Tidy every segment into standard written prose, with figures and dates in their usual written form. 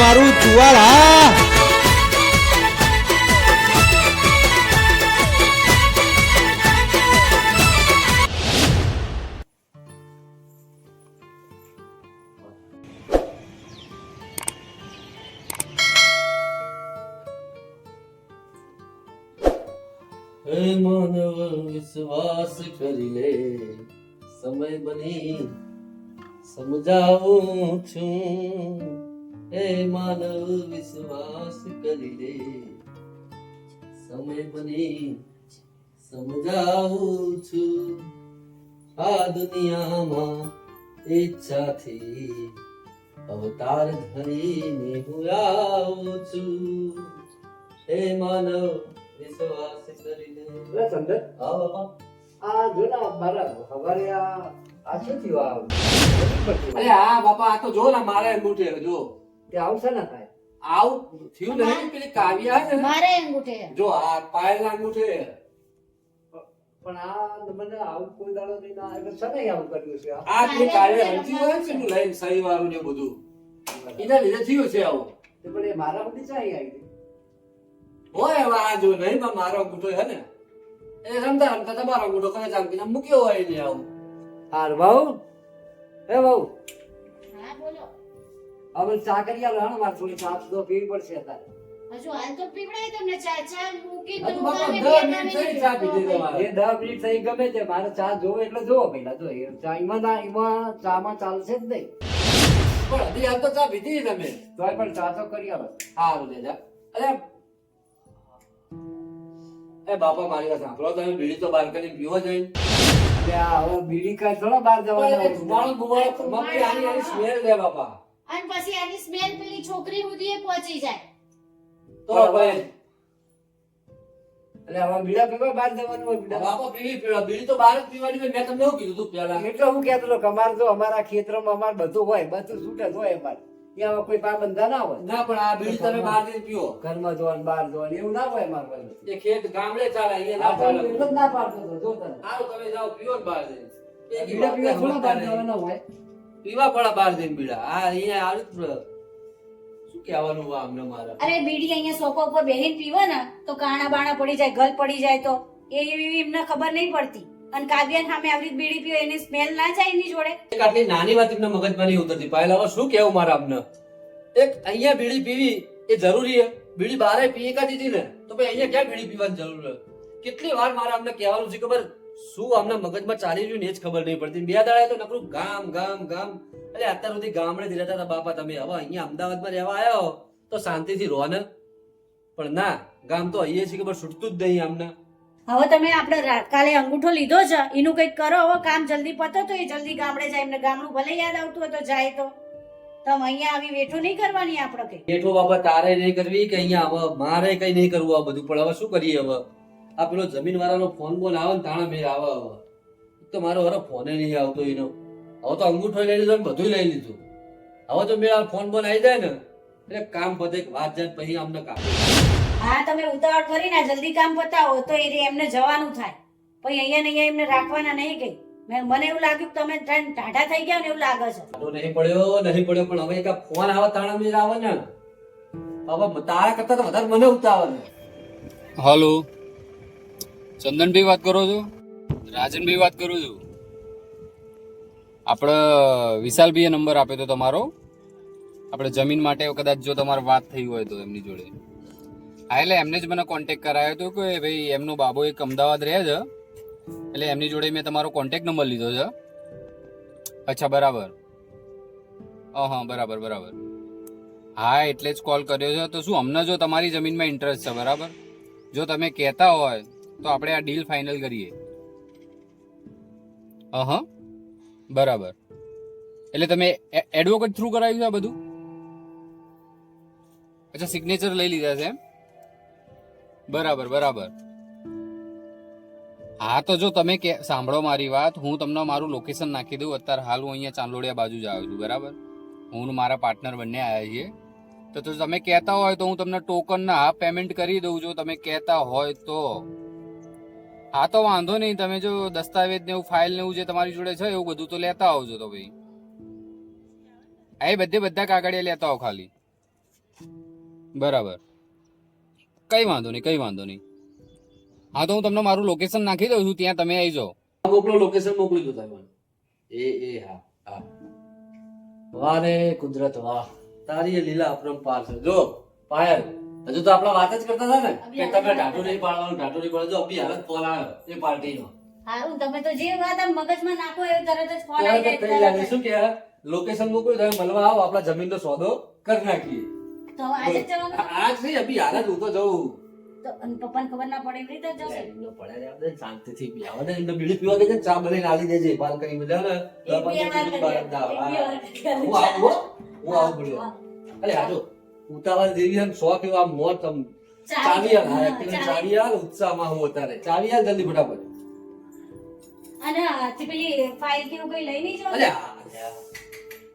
મારું ચુવાડ હા. હે માનવ વિશ્વાસ કરી લે, સમય બની સમજાવું છું. હે માનવ વિશ્વાસ કરી લે, સમય બની સમજાવું છું. આ દુનિયામાં ઈચ્છાથી અવતાર ધરીને હું આવું છું. હે માનવ વિશ્વાસ કરી લે. સંદર હા બાપા. આ જો ને મારા હવારે આ શું થયું અરે હા બાપા, આ તો જો ને મારે અંગૂઠે જો તે આવશે ને થાય આવું થયું નહીં. પેલી કાવ્યા છે ને, મારે અંગૂઠે જો આ પાયલના અંગૂઠે. પણ આ મને આવું કોઈ દાડો નહીં ના એટલે છે ને આવું કર્યું છે આ પેલી કાવ્યા હલતી હોય છે ને લઈને સહી વાળું ને બધું, એના લીધે થયું છે આવું. તે પણ એ મારા બધી ચાઈ આવી હોય હવે આ જો નહીં પણ મારો અંગૂઠો હે ને, એ રમતા રમતા તમારો અંગૂઠો કરે ચાંકીને મૂક્યો હોય ને આવું. હાર બહુ હે બહુ હા બોલો. હવે ચા કરી આલો હા મારે થોડી ચા તો પીવી પડશે અત્યારે હજુ હાલ તો પીવડાય તમને ચા ચા મૂકી હજુ તો બાપા ઉગામે 10 બે મિનિટ થઈ મિનિટ ચા પીધી તમારે. એ 10 મિનિટ થઈ ગમે તે મારે ચા જોવે એટલે જોવો પહેલા જો એ ચા એમાં ચામાં ચાલશે જ નહીં પણ હજી હાલ તો ચા પીધી તમે. તોય પણ ચા તો કરી આલો સારું લેજા. અરે એ બાપા મારી વાત સાંભળો, તમે બીડી તો બાર કરીને પીવો જઈને. એટલે આ હવે બીડી કાંઈ થોડા બહાર જવાના ધુમાડો બુમાડો મમ્મી આની સ્મેલ દે બાપા. અને પછી આની સ્મેલ પેલી છોકરી સુધી પહોંચી જાય. તો ભાઈ એટલે હવે બીડા પીવા બહાર જવાનું હોય બીડા બાપા પીવી પીવા બીડી તો બહાર જ પીવાની હોય. મેં તમને શું કીધું તું પેલા? એટલે હું કહેતો હતો કે અમારે જો અમારા ખેતરમાં અમારે બધું હોય બધું છૂટ જ હોય અમારે ત્યાં કોઈ પાબંધા ના હોય ના પણ આ બીડી તમે બહાર જઈને પીવો. ઘરમાં જોવાનું બહાર જોવાનું એવું ના હોય અમારે બધું. એ ખેત ગામડે ચાલે, અહીંયા આ ના તો ચાલે. એટલો જ ના પાડતો હતો જો તને સારું તમે જાઓ પીવો ને બહાર જઈને. એક બીડા વાત પીવા થોડા બહાર સમજતા નહીં. જવાના હોય પીવા પડે બહાર જઈને બીડા. આ અહીંયા આવ્યું શું કહેવાનું હોય આમને મારે? અરે બીડી અહીંયા સોફા ઉપર બેહીને પીવો ને તો કાણા બાણા પડી જાય, ગલ પડી જાય તો એવી એમને ખબર નહીં પડતી. અને કાવ્યાની સામે આવી રીતે બીડી પીવે એની સ્મેલ ના જાય એની જોડે. એક આટલી નાની વાત એમને મગજમાં નહીં ઉતરતી. પહેલા હવે શું કહેવું મારે આમને? એક અહીંયા બીડી પીવી એ જરૂરી છે? બીડી બહાર પીએ કા દીધી ને તો ભાઈ અહીંયા ક્યાં બીડી પીવાની જરૂર છે? કેટલી વાર મારે અમને કહેવાનું છે ખબર, શું આમના મગજમાં ચાલી રહ્યું ને એ જ ખબર નહીં પડતી. બે દાડા તો નકરું ગામ ગામ ગામ. એટલે અત્યાર સુધી ગામડે જ રહેતા હતા બાપા તમે. હવે અહીંયા અમદાવાદમાં રહેવા આવ્યા હો તો શાંતિથી રહો ને. પણ ના, ગામ તો અહીંયા છે ખબર છૂટતું જ નહીં આમને. હવે તમે આપણે કાલે અંગૂઠો લીધો છે એનું કંઈક કરો. હવે કામ જલ્દી પતો તો એ જલ્દી ગામડે જાય. એમને ગામડું ભલે યાદ આવતું હોય તો જાય તો તમે અહીંયા આવી વેઠું નહીં કરવાની આપણે કઈ. બેઠો બાપા તારે નહીં કરવી કે અહીંયા હવે મારે કઈ નહીં કરવું આ બધું. પણ હવે શું કરીએ? હવે આ પેલો જમીન વાળાનો ફોન બોન આવે ને તાણા મેળ આવે. હવે તો મારો હવે ફોને નહીં આવતો એનો. હવે તો અંગૂઠો લઈ લીધો ને બધું લઈ લીધું. હવે તો મેં ફોન બોન આવી જાય ને એટલે કામ પતે વાત જાય પછી અમને કામ. હા તમે ઉતાવળ કરીને જલ્દી કામ પતાવો તો એમને જવાનું થાય. પછી અહીંયા ને અહીંયા એમને રાખવાના નહીં કઈ. મને એવું લાગ્યું કે તમે ટાઢા થઈ ગયા ને એવું લાગે છે. તો નહીં પડ્યો પણ હવે એક ફોન આવે તાણા મેળ આવે ને. હવે તારા કરતા તો વધારે મને ઉતાવળ ને. હાલો, ચંદનભાઈ વાત કરો છો? રાજનભાઈ વાત કરું છું. આપણે વિશાલભાઈએ નંબર આપ્યો તો તમારો. આપણે જમીન માટે કદાચ જો તમારે વાત થઈ હોય તો એમની જોડે. હા એટલે એમને જ મને કોન્ટેક કરાયો હતો કે ભાઈ એમનો બાબો એક અમદાવાદ રહે છે એટલે એમની જોડે મેં તમારો કોન્ટેક નંબર લીધો છે. અચ્છા બરાબર. હા બરાબર બરાબર. હા એટલે જ કોલ કર્યો છે. તો શું અમને જો તમારી જમીનમાં ઇન્ટરેસ્ટ છે બરાબર, જો તમે કહેતા હોય તો આપણે આ ડીલ ફાઇનલ કરીએ. હા બરાબર. એટલે તમે એડવોકેટ થ્રુ કરાવ્યું છે આ બધું? અચ્છા સિગ્નેચર લઈ લીધા છે એમ? બરાબર બરાબર. હા તો જો તમે સાંભળો મારી વાત, હું તમને મારું લોકેશન નાખી દઉં. અત્યારે હાલ હું અહીંયા ચાંદલોડિયા બાજુ જ આવ્યો છું બરાબર. હું મારા પાર્ટનર બંને આવ્યા છીએ. તો તમે કહેતા હોય તો હું તમને ટોકનના હાફ પેમેન્ટ કરી દઉં. જો તમે કહેતા હોય તો. હા તો વાંધો નહીં. તમે જો દસ્તાવેજ ને એવું ફાઇલ ને એવું જે તમારી જોડે છે એવું બધું તો લેતા આવજો. તો ભાઈ આ બધા કાગળિયા લેતા આવો ખાલી. બરાબર, કઈ વાંધો નહીં, કઈ વાંધો નહીં. હા તો હું તમને મારું લોકેશન નાખી દઉં છું, ત્યાં તમે આવી જાઓ. મોકલો, લોકેશન મોકલી દો તમે મને. એ હા હા. વાહ રે કુદરત વાહ, તારી એ લીલા અપરંપાર છે. જો પાયલ, હજુ તો આપણા વાત જ કરતા હતા ને કે તમે ટાટુ નહીં પાડવાનું, ટાટુ નહીં પાડવાનું. જો અભી હાલત ફોન આવ્યો એ પાર્ટીનો. હારું, તમે તો જે વાત આમ મગજમાં નાખો એ તરત જ ફોન ત્યારે આવી તો જાય. તઈ લાગે શું કે લોકેશન મોકલ્યું, તમે મળવા આવો, આપણા જમીનનો સોદો કરી નાખીએ. તો આજે જ જવાનું આજ નહીં, અભી હાલત હું તો જઉં. તો અને પપ્પાને ખબર ના પડે એવી રીતે જ જશે. એમનો પડ્યા રહ્યા બધા શાંતિથી પીવા દે. એમને બીડી પીવા ગઈ છે ને, ચા બનાવીને આલી દેજે બાલ્કનીમાં. જાઓ ને, એક બે વાર બીડી બહાર જ ના આવે. કરી હું આવું હો, હું આવું પડ્યો. અરે હાજો ઉતાવળ જેવી આમ શોખ એવો આમ મોત આમ ચાવી હાલ, હા, એકટીને ચાવી હાલ, ઉત્સાહમાં હું અત્યારે ચાવી હાલ જલ્દી ફટાફટ. અને હાથી પેલી ફાઇલ કે એવું કઈ લઈ નહીં જવાનું? અરે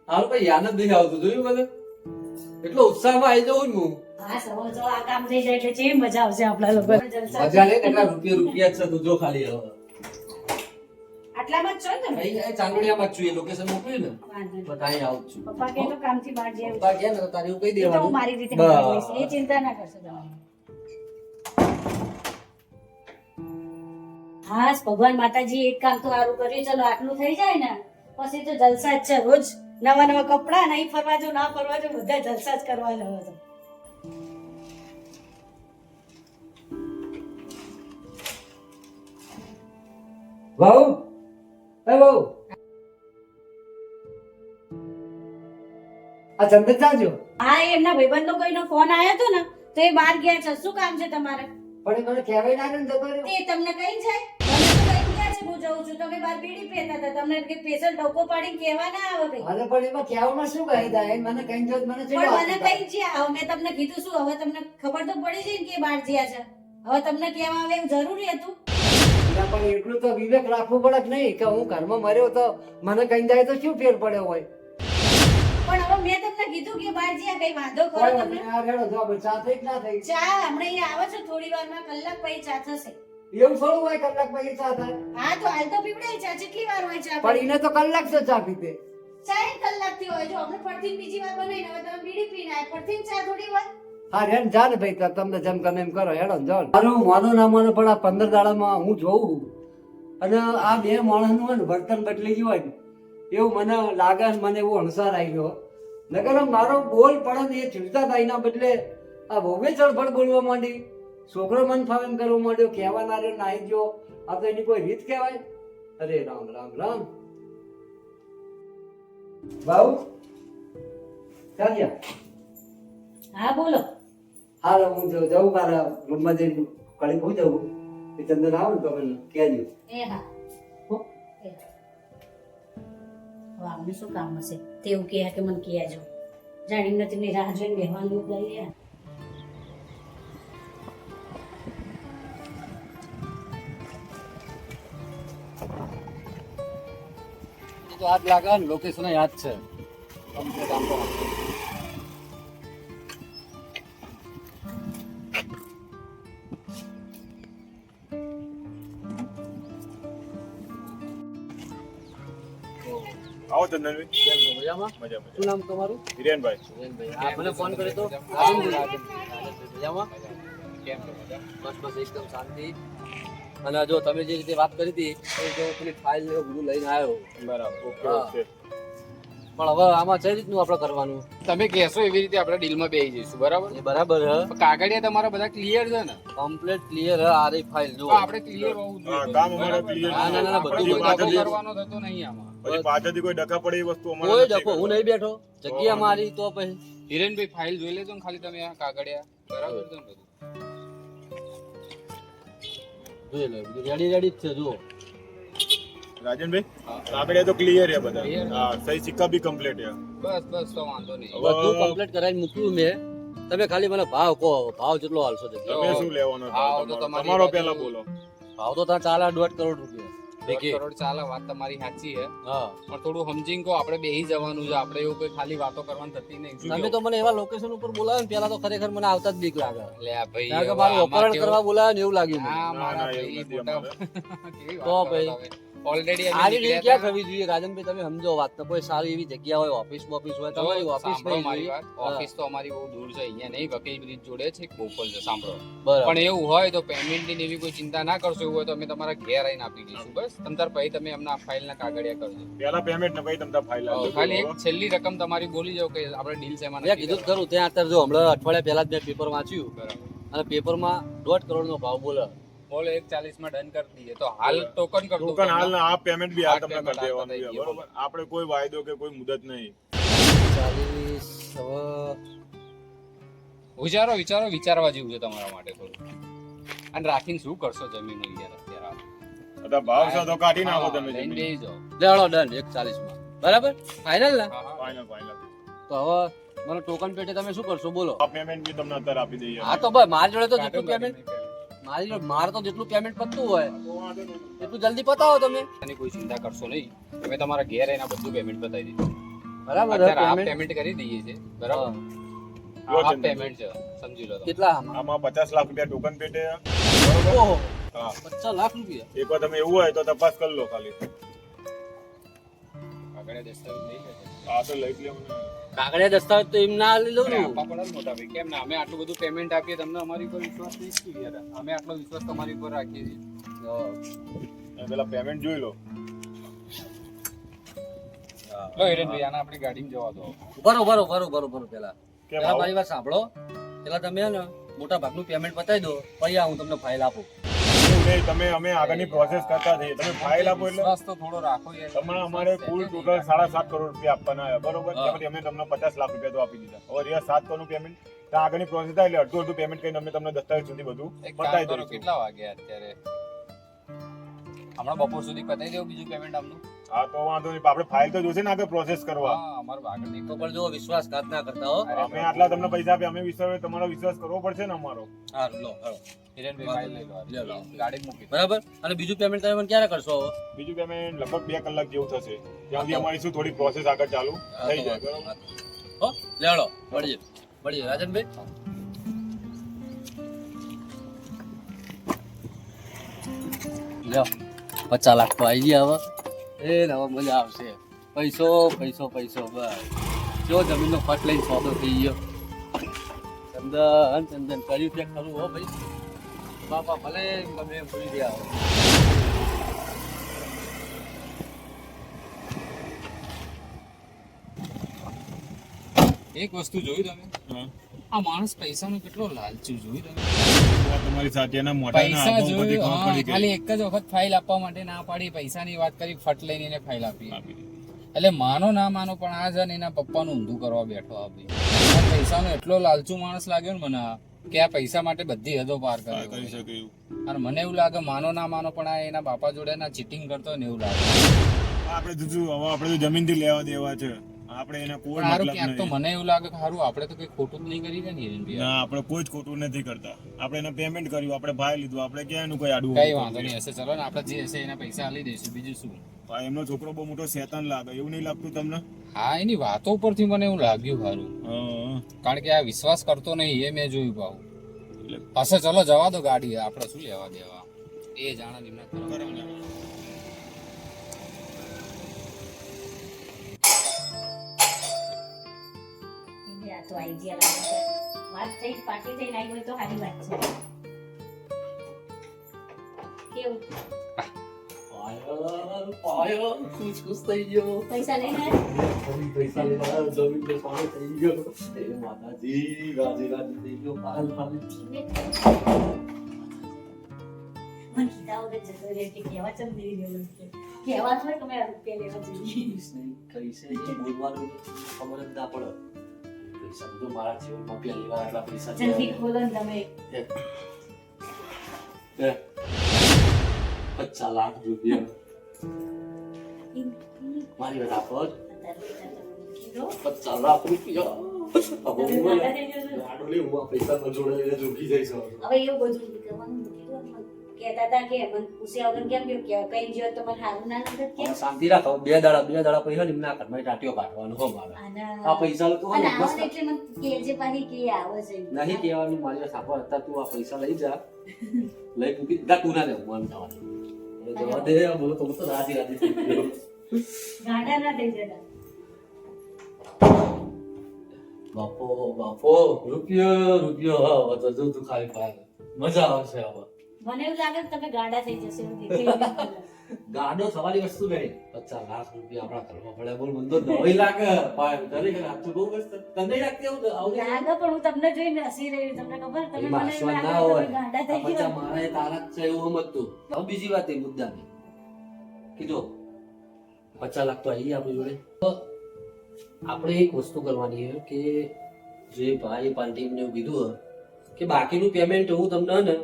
હારું કઈ યાદ જ નહીં આવતું, જોયું મને એટલો ઉત્સાહમાં આવી જવું ને હું. હા સવો જો આ કામ થઈ જાય એટલે કેવી મજા આવશે આપણા લોકો જલસા. મજા લે એટલા રૂપિયા જ છે, તું જો ખાલી હવે આટલામાં જ છો ને તમે? અહીં ચાંદોડિયામાં જ છું, એ લોકેશન મોકલ્યું ને વાંધો નહીં. બસ અહીં આવું જ છું. પપ્પા કે તો કામથી બહાર જાય એવું પપ્પા ગયા ને તો તારે એવું કહી છે. એ તો હું દેવાનું. મારી રીતે બસ. કરી લઈશ. એ ચિંતા ના કરશો તમે. હા ભગવાન માતાજી એક કામ તો સારું કર્યું. ચલો આટલું થઈ જાય ને પછી તો જલસા જ છે. રોજ નવા નવા કપડા, નહીં ફરવા જો ના ફરવા જો, બધા જલસા જ કરવા જવો તો. વહુ, એ વહુ, આ ચંદન જાજો. હા એ એમના ભાઈબંધનો કોઈનો ફોન આવ્યો હતો ને તો એ બહાર ગયા છે. શું કામ છે તમારે? પણ એ મને કહેવાય ના ને જતો રહ્યો. તે તમને કઈ જાય? મને તો કઈ ગયા છે, હું જઉં છું. તમે બહાર બીડી પીતા હતા, તમને કે સ્પેશિયલ ડોકો પાડીને કહેવા ના આવે કઈ. મને પણ એમાં કહેવામાં શું કહી જાય? મને કઈ જોત મને ચેડો પણ મને આપી કઈ જ્યાં હવે મેં તમને કીધું શું, હવે તમને ખબર તો પડી જાય ને કે બહાર જ્યાં છે. હવે તમને કહેવા આવે એવું જરૂરી હતું? ના, પણ એટલું તો વિવેક રાખવું પડે કે નહીં કે હું ઘરમાં મર્યો તો મને કઈ જાય તો શું ફેર પડ્યો હોય? પણ હવે મેં તમને કીધું કે બહાર જ્યાં કઈ વાંધો કરો કોઈ તમને. આ રેડો જો આપણે ચા થઈ કે ના થઈ? ચા હમણાં અહીંયા આવે છે, થોડી વારમાં કલાક પછી ચા થશે. એવું થોડું હોય કલાક પછી ચા થાય? હા તો હાલ તો પીવડાય ચા. કેટલી વાર હોય ચા? પણ એને તો કલાક છે ચા પીતે. ચા 1 કલાકથી હોય. જો હમણાં ફરથી બીજી વાર બનાવીને હવે તમે બીડી પીને આયા, ફરથી ચા થોડી હોય. હા રેન જા ને ભાઈ, તમને જેમ ગમે એમ કરો, હેડો ને જાઓ ને. મારું માનો ના માનો પણ આ 15 દાડામાં હું જોઉં અને આ બે માણસનું હોય ને વર્તન બદલી ગયું હોય ને એવું મને લાગે ને મને એવો અણસાર આવી ગયો. નકર મારો બોલ પડે ને એ ચીડતા હતા, એના બદલે આ બહુએ ચળફળ બોલવા માંડી, છોકરો મન ફાવે એમ કરવા માંડ્યો, કહેવા ના રહ્યો, નાઈ ગયો. આ તો એની કોઈ રીત કહેવાય? અરે રામ રામ રામ. બાબુ ક્યાં ગયા? હા બોલો. હાલો હું જઉં મારા રૂમમાં જઈને કળી હું જવું. એ ચંદન આવે ને તો મને કહેજો. એ હા. હવે આમનું શું કામ હશે? તેવું કહે કે મને કહેજો. જાણી નથી ની રાહ જોઈને બેહવાનું લઈ. તો હાથ લાગે ને લોકેશન યાદ છે. કમ્પ્લીટ આમ તો આવો ચંદનભાઈ. કેમ છો? મજામાં? મજામાં. શું નામ તમારું? હિરેનભાઈ. સુરેનભાઈ. આ મને ફોન કર્યો તો મજામાં? બસ બસ એકદમ શાંતિ. અને જો તમે જે રીતે વાત કરી હતી એ જો પેલી ફાઇલ ને બધું લઈને આવ્યો. બરાબર. ઓકે હા. ઓકે. પણ હવે આમાં કઈ રીતનું આપણે કરવાનું? તમે કહેશો એવી રીતે આપણે ડીલમાં બેસી જઈશું, બરાબર? એ બરાબર હે, પણ કાગળિયા તમારા બધા ક્લિયર છે ને? કમ્પ્લીટ ક્લિયર હે. આ રહી ફાઇલ જો. તો આપણે ક્લિયર હોવું હા, જોઈએ. કામ અમારે clear ના, ના, ના, બધું પછી બધું પાછળથી- clear. કરવાનો થતો નહીં આમાં. પછી પાછળથી કોઈ ડખા પડે એ વસ્તુ અમારે કોઈ નથી ડખો હું નહીં બેઠો, જગ્યા મારી તો પછી હિરેનભાઈ ફાઇલ જોઈ લેજો ને ખાલી તમે આ કાગળિયા, બરાબર છે ને બધું? જોઈ લો બધું રેડી રેડી જ છે જુઓ. રાજનભાઈ કાગળિયા તો ક્લિયર છે બધા. Clear? હા, સહી સિક્કા બી કમ્પ્લીટ છે. બસ બસ તો વાંધો નહીં. બધું કમ્પ્લીટ કરાવીને મૂક્યું મેં. તમે ખાલી મને ભાવ કહો, ભાવ કેટલો હાલશો જગ્યા? તમે શું લેવાનો છો? હા, તો તમારો તમારી તમારો બાજુ- પહેલા બોલો. ભાવ તો ત્યાં 4.5 કરોડ રૂપિયા. 1 કરોડ ચાલે, વાત તમારી સાચી છે. હા, પણ થોડું સમજીને કહો, આપણે બેસી જવાનું છે. આપણે એવું કોઈ ખાલી વાતો કરવાની થતી નહીં. શું તમે કહો? તો મને એવા લોકેશન ઉપર બોલાવે ને પેલા તો ખરેખર મને આવતા જ બીક લાગે. લે આ ભાઈ, કારણ કે હવે મારું આમાં અપહરણ કેવું- કરવા બોલાવે ને એવું લાગ્યું મને. હા, મારા ના, એવું ભાઈ, નથી મોટા- અમારે. કેવી તો વાત કરો ભાઈ. તમે? ઓલરેડી આવી રીત ક્યાં થવી જોઈએ રાજનભાઈ, તમે સમજો વાત તો. કોઈ સારી એવી જગ્યા હોય, ઓફિસ હોય, તમારી ઓફિસ નહીં મારી જોઈએ. વાત, ઓફિસ તો અમારી બહુ દૂર છે, અહીંયા નહીં, વકીલ બ્રિજ જોડે છે, એક બોપલ છે, સાંભળો. બરાબર. પણ એવું હોય તો પેમેન્ટ ની એવી કોઈ ચિંતા ના કરશો. એવું હોય તો અમે તમારા ઘેર આવીને આપી દઈશું. બસ તમ તાર પછી તમે એમના ફાઇલ ના કાગળિયા કરજો. પેલા પેમેન્ટ ને પછી તમને ફાઇલ આપજો. ખાલી એક છેલ્લી રકમ તમારી બોલી જાવ કે આપણે ડીલ છે એમાં મેં કીધું જ ખરું ત્યાં અત્યારે જો હમણાં અઠવાડિયા પહેલા જ મેં પેપર વાંચ્યું અને પેપરમાં 1.5 કરોડનો ભાવ બોલે. બોલો 1.40 માં ડન કરી દઈએ તો હાલ ટોકન કરી દઉં ટોકન હાલ ના આ પેમેન્ટ બી હાલ આ તમને payment કરી હાલ દેવાનું છે, કરી દઈએ, બરોબર. આપણે કોઈ વાયદો કે કોઈ મુદત નહીં. 40 હવે વિચારો વિચારવા જેવું છે તમારા માટે થોડું. અને રાખીને શું કરશો જમીન યાર અત્યારે અથવા ભાવ છે તો કાઢી નાખો તમે લઈને જમીન. બેસી જાઓ. લેવડો ડન 1.40 માં બરાબર ફાઇનલ ને? હા, હા. Final final. તો હવે મને ટોકન પેટે તમે શું કરશો બોલો? આ પેમેન્ટ બી તમને અત્યારે આપી દઈએ. હા તો બસ મારી જોડે તો જેટલું કાઢો પેમેન્ટ કાઢો. મારે તો જેટલું પેમેન્ટ પતતું હોય એટલું જલ્દી પતાવો તમે. આની કોઈ ચિંતા કરશો નહીં. તમે તમારા ઘેર એના બધું પેમેન્ટ બતાવી દીધું. બરાબર અત્યારે આ પેમેન્ટ પેમેન્ટ કરી દઈએ છે બરાબર. જો આ ચંદન. પેમેન્ટ છે સમજી લો તમે. કેટલા આમાં? આમાં 50 લાખ રૂપિયા ટોકન પેટે છે. બરોબર. ઓહો હા 50 લાખ રૂપિયા. એકવાર તમે એવું હોય તો તપાસ કરી લો ખાલી. કાગળિયા દસ્તાવેજ લઈ લેજો. આ તો લઈ જ લેવું ને. કાગળિયા દસ્તાવેજ તો એમ ના લઈ લઉં અરે ને. આપવા પડે ને મોટા ભાઈ. કેમ ના? અમે આટલું બધું પેમેન્ટ આપીએ તમને અમારી ઉપર વિશ્વાસ નહીં શું યાર? અમે આટલો વિશ્વાસ તમારી ઉપર રાખીએ છીએ. તમે પેલા પેમેન્ટ જોઈ લો. લો હિરેનભાઈ આને આપણી ગાડીમાં જવા દો. બરોબર પેલા કેમ પેલા આવું? મારી વાત સાંભળો. પેલા તમે ને મોટા ભાગનું પેમેન્ટ પતાવી દો પછી હું તમને ફાઇલ આપું. એવું નહીં, તમે અમે આગળની પ્રોસેસ કરતા જઈએ. તમે ફાઇલ આપો એટલે વિશ્વાસ તો થોડો રાખો યાર. તમારે અમારે કુલ ટોટલ 7.5 કરોડ રૂપિયા આપવાના આવ્યા, બરોબર. એમાંથી અમે તમને 50 લાખ રૂપિયા તો આપી દીધા. હવે રહ્યા 7 કરોડનું પેમેન્ટ ત્યાં આગળની પ્રોસેસ થાય એટલે અડધું પેમેન્ટ કરીને અમે તમને દસ્તાવેજ સુધી બધું એક કામ બતાવી કરો, દઈશું. કેટલા વાગ્યા અત્યારે? હમણાં બપોર સુધી પતાવી દેવું બીજું પેમેન્ટ આમનું. હા તો વાંધો નહીં, આપણે ફાઇલ તો જોશે ને આગળ પ્રોસેસ કરવા. હા અમારું આગળ નહીં તો પણ જો વિશ્વાસઘાત ના કરતા હો. અમે આટલા તમને પૈસા આપ્યા, અમે વિશ્વાસ તમારો વિશ્વાસ કરવો પડશે ને અમારો. હા લો હાલો. હિરેનભાઈ ફાઇલ લઈ લો આ. લ્યો, લો. ગાડી મૂકી દો. બરાબર અને બીજું પેમેન્ટ તમે મને ક્યારે કરશો હવે? બીજું પેમેન્ટ લગભગ 2 કલાક જેવું થશે. ત્યાં સુધી અમારી શું થોડી પ્રોસેસ આગળ ચાલુ થઈ જાય, બરોબર. હો લેવડો મળીએ રાજનભાઈ. લ્યો 50 લાખ તો આવી ગયા હવે. એ ને હવે મજા આવશે. પૈસો બસ જો જમીનનો ફટ લઈને સોદો થઈ ગયો. ચંદન કર્યું છે ખરું હો ભાઈ. બાપા ભલે તમે ભૂલી ગયા હો. એક વસ્તુ જોયું તમે? હા. આ માણસ પૈસાનો કેટલો લાલચુ જોયું તમે? વાત તમારી સાથે એના મોઢાના પૈસા હાવભાવ પરથી જોયું. ખબર હા, પડી ગઈ. ખાલી એક જ વખત ફાઇલ આપવા માટે ના પાડી, પૈસાની વાત કરી, ફટ લઈને એને ફાઇલ આપી. આપી દીધી. એટલે માનો ના માનો પણ આ છે ને એના પપ્પાનું ઊંધું કરવા બેઠો આ ભાઈ. આ પૈસાનો એટલો લાલચુ માણસ લાગ્યો ને મને આ, કે આ પૈસા માટે બધી હદો પાર હા, કરી કર્યો. શકે એવું. અને મને એવું લાગે માનો ના માનો પણ આ એના બાપા જોડે ના ચીટિંગ કરતો હોય ને એવું લાગે. આપણે તો શું, હવે આપણે તો જમીનથી લેવા દેવા છે. આપણે એના કોઈ પણ હારું મતલબ ક્યાંક તો નહીં. મને એવું લાગે કે હારું આપણે તો કઈ ખોટું જ નહીં કરી દે ને હિરેનભાઈ. ના, આપણે કોઈ જ ખોટું નથી કરતા. આપણે એને પેમેન્ટ કર્યું, આપણે ભાઈ લીધું, આપણે ક્યાં એનું કોઈ આડું કઈ વાંધો નહીં હશે, ચલો ને આપણે જે હશે એના પૈસા આલી દઈશું, બીજું શું. ભાઈ એમનો છોકરો બહુ મોટો શેતાન લાગે, એવું નહીં લાગતું તમને? હા એની વાતો ઉપરથી મને એવું લાગ્યું હારું, હા. કારણ કે આ વિશ્વાસ કરતો નહીં એ મેં જોયું ભાવ. એટલે પાસે ચલો જવા દો ગાડી, આપણે શું લેવા દેવા, એ જાણે નિમણા કરો. કરો ને. આ તો આઈ ગયા લાગે છે. વાત થઈ પાર્ટી થઈને આવી હોય તો સારી વાત છે. કેવું ખુશ થઈ ગયો. પૈસા લઈને આવ્યા? પૈસા લેવા જમીન તો સોનો થઈ ગયો. એ માતાજી રાજી થઈ ગયો. પાલ મને કીધા વગર જતો રહે કે કહેવા ચમ દઈ દેવું છે. કહેવા હોય કે મેં રૂપિયા લેવા જોઈએ. કઈ છે એ બોલવાનું ખબર જ ના પડે. પૈસા તો મારા જીવનમાં પહેલી વાર આટલા પૈસા જલ્દી ખોલો ને તમે. 50 લાખ રૂપિયા મારી વાત આપો. કીધો 50 લાખ રૂપિયા તમે મોટા થઈ ગયો છો. ગાડો લે હું આ પૈસા ન જોડે લઈને ઝૂકી જઈશ હવે. હવે એવું બધું કરવાનું કીધું ને. કહેતા હતા કે મને પૂછ્યા વગર કેમ ગયો કે કઈ ગયો તો મને સારું ના લાગે કેમ હવે શાંતિ રાખો. બે દાડા પૈસા નિમના ઘરમાં ટાટીઓ કાઢવાનું હો મારે. આ પૈસા તો અને આવો ને એટલે મને કેજે પાછી કે આવે છે નહીં કહેવાનું મારી વાત સાંભળ. અત્યારે તું આ પૈસા લઈ જા લઈ મૂકી જા તું ના દે મન થવાનું. હવે જવા દે બોલો તો રાજી રાજી થઈ ગયો. ગાંડા ના થઈ જતા. બાપો બાપો રૂપિયો હા તો જો તું ખાલી પાય મજા આવશે હવે. મને એવું લાગે કે તમે ગાંડા થઈ જશે એવું દેખાય. ગાડો સવારી વસ્તુ નહીં 50 લાખ રૂપિયા આપણા ઘરમાં પડ્યા બોલ મને તો નવાઈ લાગે પાય કરી કે આટલું બહુ મસ્ત તને નહીં લાગતી એવું આવું લાગે પણ હું તમને જોઈને હસી રહી તમને ખબર તમે એમાં મને હસવા લાગે ના કે હોય. તમે ગાંડા થઈ આ બચ્ચા ગયા. મારે તારા જ છે એવું સમજતું. હવે બીજી વાત એ મુદ્દાની કીધું 50 લાખ તો આવી આપણી જોડે. તો આપણે એક વસ્તુ કરવાની છે કે જે ભાઈ પાર્ટીને એવું કીધું હોય કે બાકીનું પેમેન્ટ હું તમને ને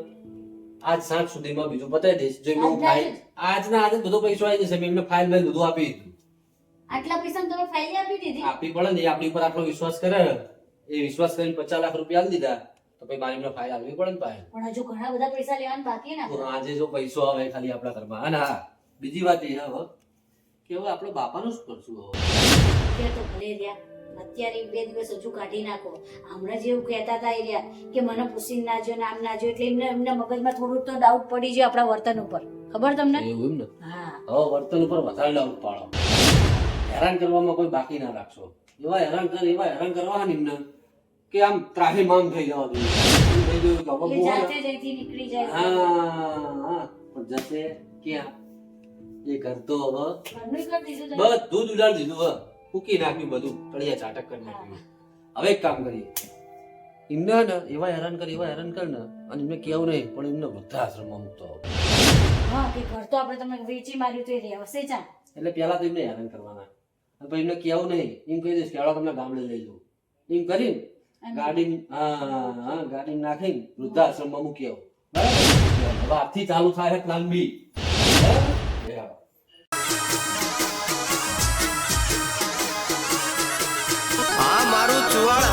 આજ સાંજ સુધીમાં બીજું પતાવી દઈશ. જો એમને હું ફાઇલ આજના આજે બધો પૈસો આવી જશે. મેં એમને ફાઇલ બેલ બધું આપી દીધું. આટલા પૈસા તમે ફાઇલ આપી દીધી. આપવી પડે ને એ આપણી ઉપર આટલો વિશ્વાસ કરે એ વિશ્વાસ કરીને 50 લાખ રૂપિયા આપી દીધા તો પછી મારી એમને ફાઇલ આપવી પડે ને પાછળ. પણ હજુ ઘણા બધા પૈસા લેવાના બાકી ને તો આજે જો પૈસો આવે ખાલી આપણા ઘરમાં. અને હા બીજી વાત એ હવે કે હવે આપણે બાપાનું શું કરશું હવે? અત્યારે તો ભલે રહ્યા અત્યારે 2 દિવસ હજુ કાઢી નાખો. હમણાં જેવું કહેતા હતા એ રહ્યા કે મને પૂછીને ના જો નામ ના જો એટલે એમના મગજમાં થોડું તો ડાઉટ પડી ગયો આપણા વર્તન ઉપર. ખબર તમને? એવું એમ ને હા હવે વર્તન ઉપર વધારે ડાઉટ પાડો. હેરાન કરવામાં કોઈ બાકી ના રાખશો. એવા હેરાન કરવા ને એમને કે આમ ત્રાહીમામ થઈ જવા જોઈએ. થઈ ગયું કે હવે એ બહુ જાતે જ અહીંથી નીકળી જાય. હા પણ જશે ક્યાં? એ ઘર તો હવે ઘરનું કરી દીધું તમે? બધું જ ઉડાડી દીધું. હવે ફૂકી નાખ્યું બધું તળિયા ચાટક કરી નાખ્યું. હવે એક કામ કરીએ એમને ને એવા હેરાન કર ને અને એમને કેવું નહીં પણ એમને વૃદ્ધાશ્રમમાં મૂકતો આવો. હા કે ઘર તો આપણે તમે વેચી માર્યું તો એ રહેશે ચા. એટલે પહેલા તો એમને હેરાન કરવાના અને પછી એમને કેવું નહીં એમ કહી દઈશ કે હાલો તમને ગામડે લઈ જાઉં એમ કરીને ગાડી ગાડી નાખીને વૃદ્ધાશ્રમમાં મૂકી આવું. બરાબર હવે આજથી ચાલુ થાય પ્લાન બી. આ મારું ચુવાડ